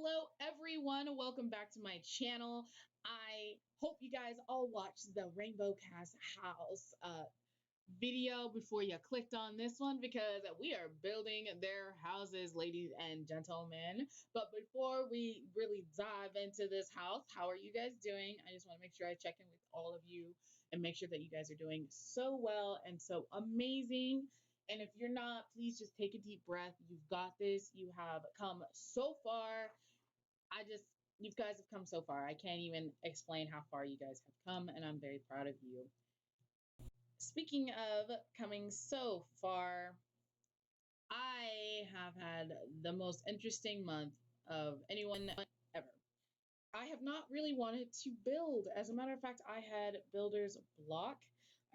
Hello, everyone. Welcome back to my channel. I hope you guys all watched the Rainbow Cast House video before you clicked on this one because we are building their houses, ladies and gentlemen. But before we really dive into this house, how are you guys doing? I just want to make sure I check in with all of you and make sure that you guys are doing so well and so amazing. And if you're not, please just take a deep breath. You've got this. You have come so far. You guys have come so far. I can't even explain how far you guys have come, and I'm very proud of you. Speaking of coming so far, I have had the most interesting month of anyone ever. I have not really wanted to build. As a matter of fact, I had builder's block.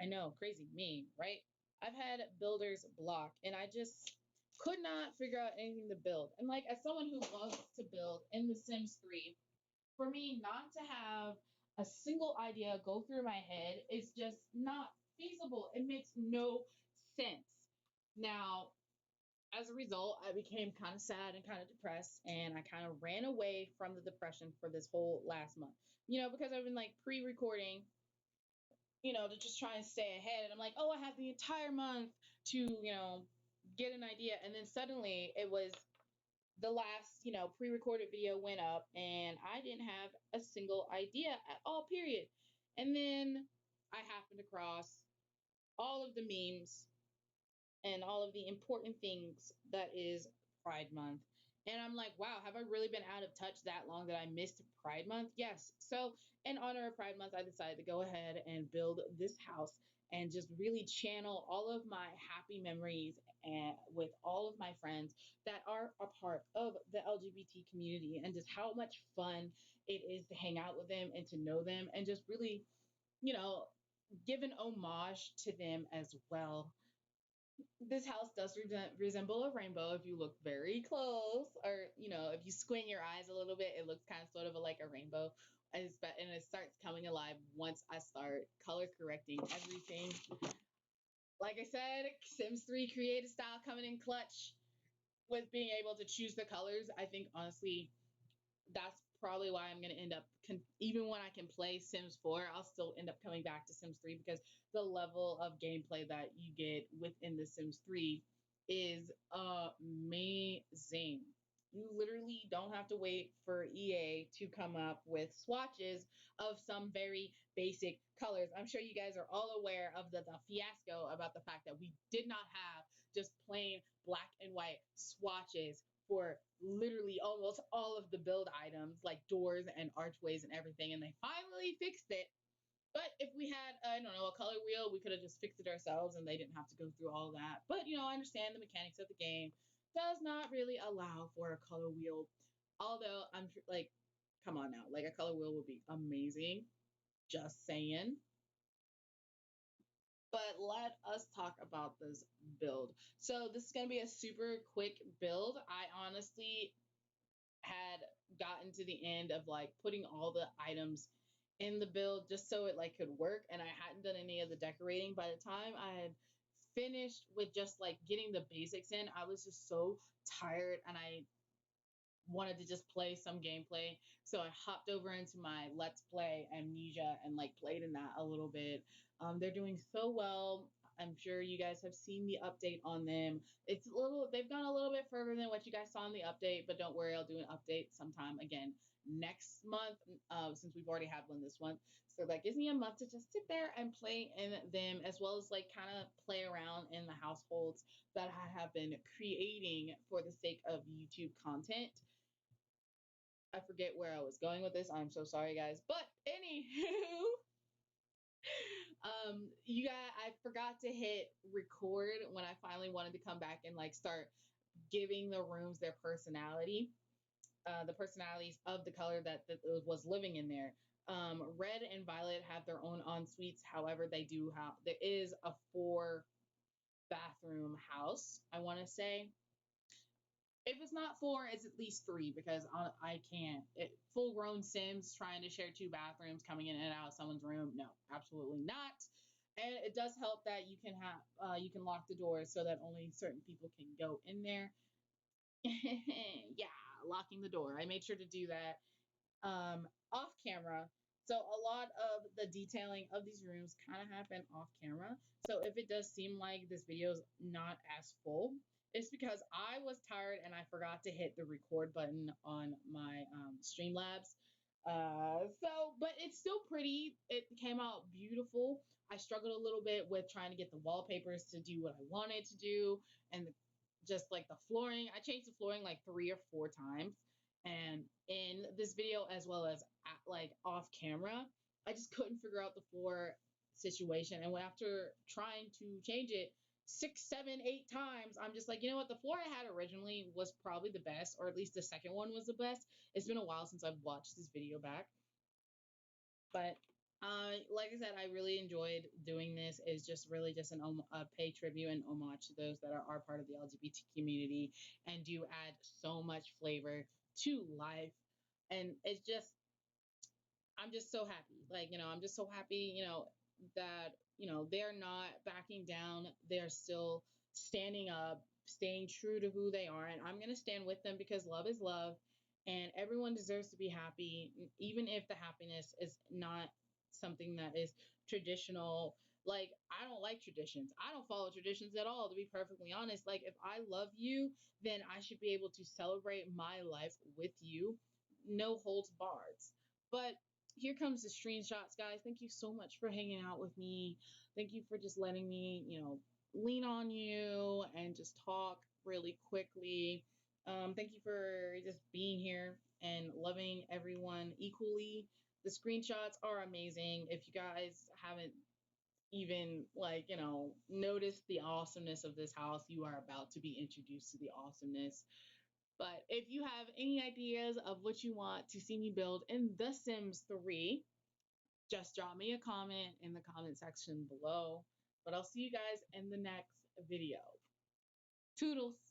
I know, crazy me, right? I've had builder's block, and I just could not figure out anything to build. And like, as someone who loves to build in The Sims 3, for me not to have a single idea go through my head is just not feasible. It makes no sense. Now, as a result, I became kind of sad and kind of depressed, and I kind of ran away from the depression for this whole last month. Because I've been like pre recording, to just try and stay ahead. And I'm like, oh, I have the entire month to, get an idea. And then suddenly it was the last, pre-recorded video went up and I didn't have a single idea at all, period. And then I happened across all of the memes and all of the important things that is Pride Month. And I'm like, wow, have I really been out of touch that long that I missed Pride Month? Yes. So, in honor of Pride Month, I decided to go ahead and build this house and just really channel all of my happy memories and with all of my friends that are a part of the LGBT community, and just how much fun it is to hang out with them and to know them and just really, you know, give an homage to them as well. This house does resemble a rainbow if you look very close, or if you squint your eyes a little bit, it looks kind of sort of like a rainbow. And it starts coming alive once I start color correcting everything. Like I said, Sims 3 creative style coming in clutch with being able to choose the colors. I think honestly that's probably why I'm going to end up, even when I can play Sims 4, I'll still end up coming back to Sims 3 because the level of gameplay that you get within the Sims 3 is amazing. You literally don't have to wait for EA to come up with swatches of some very basic colors. I'm sure you guys are all aware of the fiasco about the fact that we did not have just plain black and white swatches for literally almost all of the build items, like doors and archways and everything, and they finally fixed it. But if we had, I don't know, a color wheel, we could have just fixed it ourselves and they didn't have to go through all that. But, I understand the mechanics of the game does not really allow for a color wheel. Although, like, come on now, like a color wheel would be amazing. Just saying. But let us talk about this build. So this is going to be a super quick build. I honestly had gotten to the end of like putting all the items in the build just so it like could work, and I hadn't done any of the decorating. By the time I had finished with just like getting the basics in, I was just so tired and I wanted to just play some gameplay. So I hopped over into my Let's Play Amnesia and like played in that a little bit. They're doing so well. I'm sure you guys have seen the update on them. They've gone a little bit further than what you guys saw in the update, but don't worry, I'll do an update sometime again next month, since we've already had one this month. So that gives me a month to just sit there and play in them, as well as like kind of play around in the households that I have been creating for the sake of YouTube content. I forget where I was going with this. I'm so sorry, guys. But anywho, I forgot to hit record when I finally wanted to come back and like start giving the rooms their personality, the personalities of the color that was living in there. Red and violet have their own en suites. However, there is a 4 bathroom house, I want to say. If it's not 4, it's at least 3, because I can't. Full grown Sims trying to share 2 bathrooms, coming in and out of someone's room. No, absolutely not. And it does help that you can lock the doors so that only certain people can go in there. Yeah, locking the door. I made sure to do that off camera. So a lot of the detailing of these rooms kind of happen off camera. So if it does seem like this video is not as full, it's because I was tired and I forgot to hit the record button on my Streamlabs. But it's still pretty. It came out beautiful. I struggled a little bit with trying to get the wallpapers to do what I wanted to do, and just like the flooring. I changed the flooring like 3 or 4 times, and in this video as well as like off camera, I just couldn't figure out the floor situation. And after trying to change it 6, 7, 8 times, I'm just like, you know what? The floor I had originally was probably the best, or at least the second one was the best. It's been a while since I've watched this video back, but like I said, I really enjoyed doing this. It's just really just a pay tribute and homage to those that are part of the LGBT community and do add so much flavor to life. And it's just, I'm just so happy. Like, I'm just so happy, that, they're not backing down. They're still standing up, staying true to who they are. And I'm going to stand with them because love is love. And everyone deserves to be happy, even if the happiness is not something that is traditional. Like, I don't like traditions. I don't follow traditions at all, to be perfectly honest. Like, if I love you, then I should be able to celebrate my life with you, no holds barred. But here comes the screenshots, guys. Thank you so much for hanging out with me. Thank you for just letting me, lean on you and just talk really quickly. Thank you for just being here and loving everyone equally. The screenshots are amazing. If you guys haven't even like, noticed the awesomeness of this house, you are about to be introduced to the awesomeness. But if you have any ideas of what you want to see me build in The Sims 3, just drop me a comment in the comment section below. But I'll see you guys in the next video. Toodles!